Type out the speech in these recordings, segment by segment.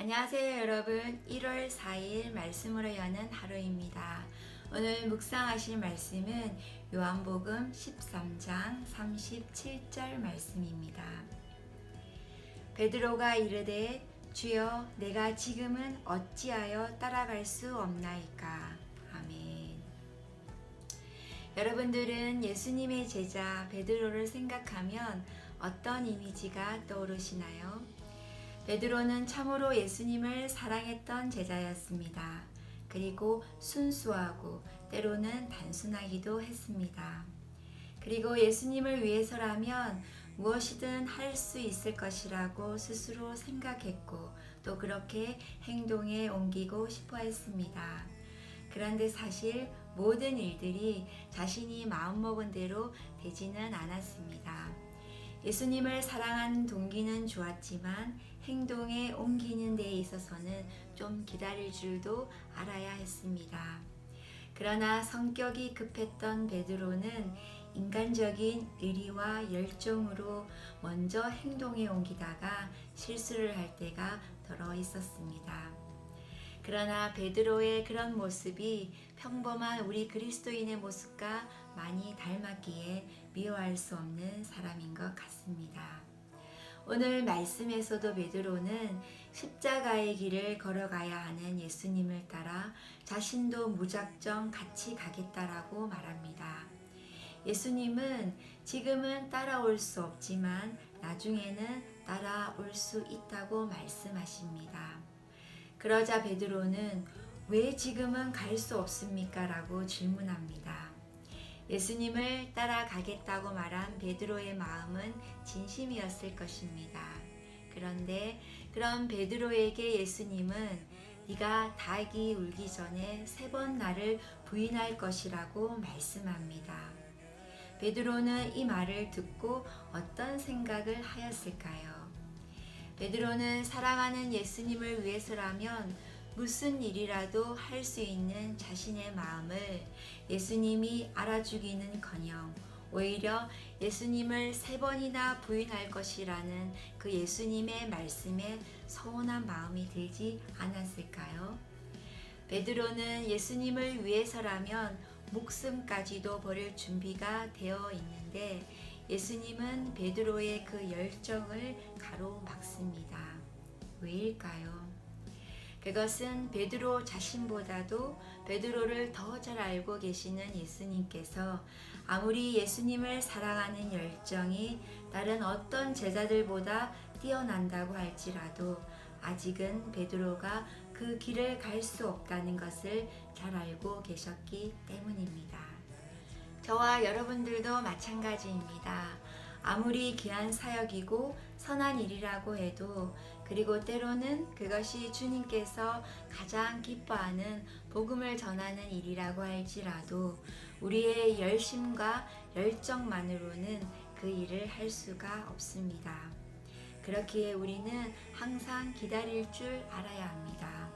안녕하세요 여러분. 1월 4일 말씀으로 여는 하루입니다. 오늘 묵상하실 말씀은 요한복음 13장 37절 말씀입니다. 베드로가 이르되 주여 내가 지금은 어찌하여 따라갈 수 없나이까. 아멘. 여러분들은 예수님의 제자 베드로를 생각하면 어떤 이미지가 떠오르시나요? 베드로는 참으로 예수님을 사랑했던 제자였습니다. 그리고 순수하고 때로는 단순하기도 했습니다. 그리고 예수님을 위해서라면 무엇이든 할 수 있을 것이라고 스스로 생각했고 또 그렇게 행동에 옮기고 싶어 했습니다. 그런데 사실 모든 일들이 자신이 마음먹은 대로 되지는 않았습니다. 예수님을 사랑하는 동기는 좋았지만 행동에 옮기는 데 있어서는 좀 기다릴 줄도 알아야 했습니다. 그러나 성격이 급했던 베드로는 인간적인 의리와 열정으로 먼저 행동에 옮기다가 실수를 할 때가 더러 있었습니다. 그러나 베드로의 그런 모습이 평범한 우리 그리스도인의 모습과 많이 닮았기에 미워할 수 없는 사람인 것 같습니다. 오늘 말씀에서도 베드로는 십자가의 길을 걸어가야 하는 예수님을 따라 자신도 무작정 같이 가겠다라고 말합니다. 예수님은 지금은 따라올 수 없지만 나중에는 따라올 수 있다고 말씀하십니다. 그러자 베드로는 왜 지금은 갈 수 없습니까? 라고 질문합니다. 예수님을 따라가겠다고 말한 베드로의 마음은 진심이었을 것입니다. 그런데 그런 베드로에게 예수님은 네가 닭이 울기 전에 3번 나를 부인할 것이라고 말씀합니다. 베드로는 이 말을 듣고 어떤 생각을 하였을까요? 베드로는 사랑하는 예수님을 위해서라면 무슨 일이라도 할 수 있는 자신의 마음을 예수님이 알아주기는커녕 오히려 예수님을 3번이나 부인할 것이라는 그 예수님의 말씀에 서운한 마음이 들지 않았을까요? 베드로는 예수님을 위해서라면 목숨까지도 버릴 준비가 되어 있는데 예수님은 베드로의 그 열정을 가로막습니다. 왜일까요? 그것은 베드로 자신보다도 베드로를 더 잘 알고 계시는 예수님께서 아무리 예수님을 사랑하는 열정이 다른 어떤 제자들보다 뛰어난다고 할지라도 아직은 베드로가 그 길을 갈 수 없다는 것을 잘 알고 계셨기 때문입니다. 저와 여러분들도 마찬가지입니다. 아무리 귀한 사역이고 선한 일이라고 해도 그리고 때로는 그것이 주님께서 가장 기뻐하는 복음을 전하는 일이라고 할지라도 우리의 열심과 열정만으로는 그 일을 할 수가 없습니다. 그렇기에 우리는 항상 기다릴 줄 알아야 합니다.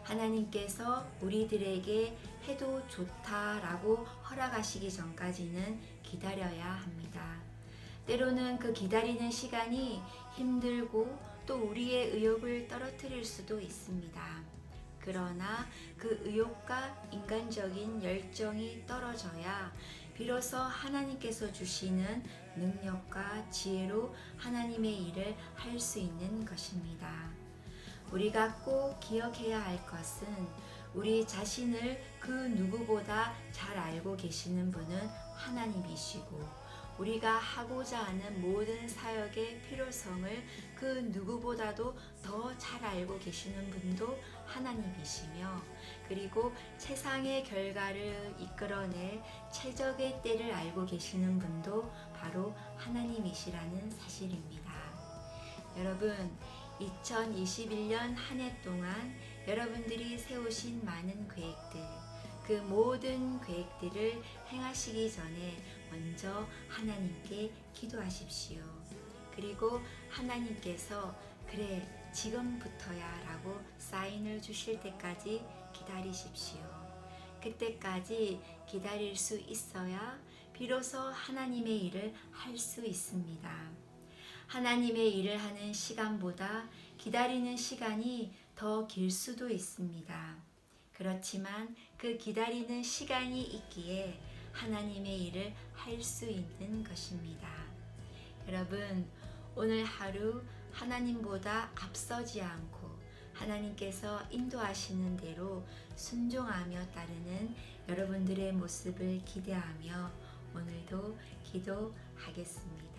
하나님께서 우리들에게 해도 좋다라고 허락하시기 전까지는 기다려야 합니다. 때로는 그 기다리는 시간이 힘들고 또 우리의 의욕을 떨어뜨릴 수도 있습니다. 그러나 그 의욕과 인간적인 열정이 떨어져야 비로소 하나님께서 주시는 능력과 지혜로 하나님의 일을 할 수 있는 것입니다. 우리가 꼭 기억해야 할 것은 우리 자신을 그 누구보다 잘 알고 계시는 분은 하나님이시고 우리가 하고자 하는 모든 사역의 필요성을 그 누구보다도 더 잘 알고 계시는 분도 하나님이시며 그리고 세상의 결과를 이끌어낼 최적의 때를 알고 계시는 분도 바로 하나님이시라는 사실입니다. 여러분 2021년 한 해 동안 여러분들이 세우신 많은 계획들 그 모든 계획들을 행하시기 전에 먼저 하나님께 기도하십시오. 그리고 하나님께서 그래 지금부터야 라고 사인을 주실 때까지 기다리십시오. 그때까지 기다릴 수 있어야 비로소 하나님의 일을 할 수 있습니다. 하나님의 일을 하는 시간보다 기다리는 시간이 더 길 수도 있습니다. 그렇지만 그 기다리는 시간이 있기에 하나님의 일을 할 수 있는 것입니다. 여러분, 오늘 하루 하나님보다 앞서지 않고 하나님께서 인도하시는 대로 순종하며 따르는 여러분들의 모습을 기대하며 오늘도 기도하겠습니다.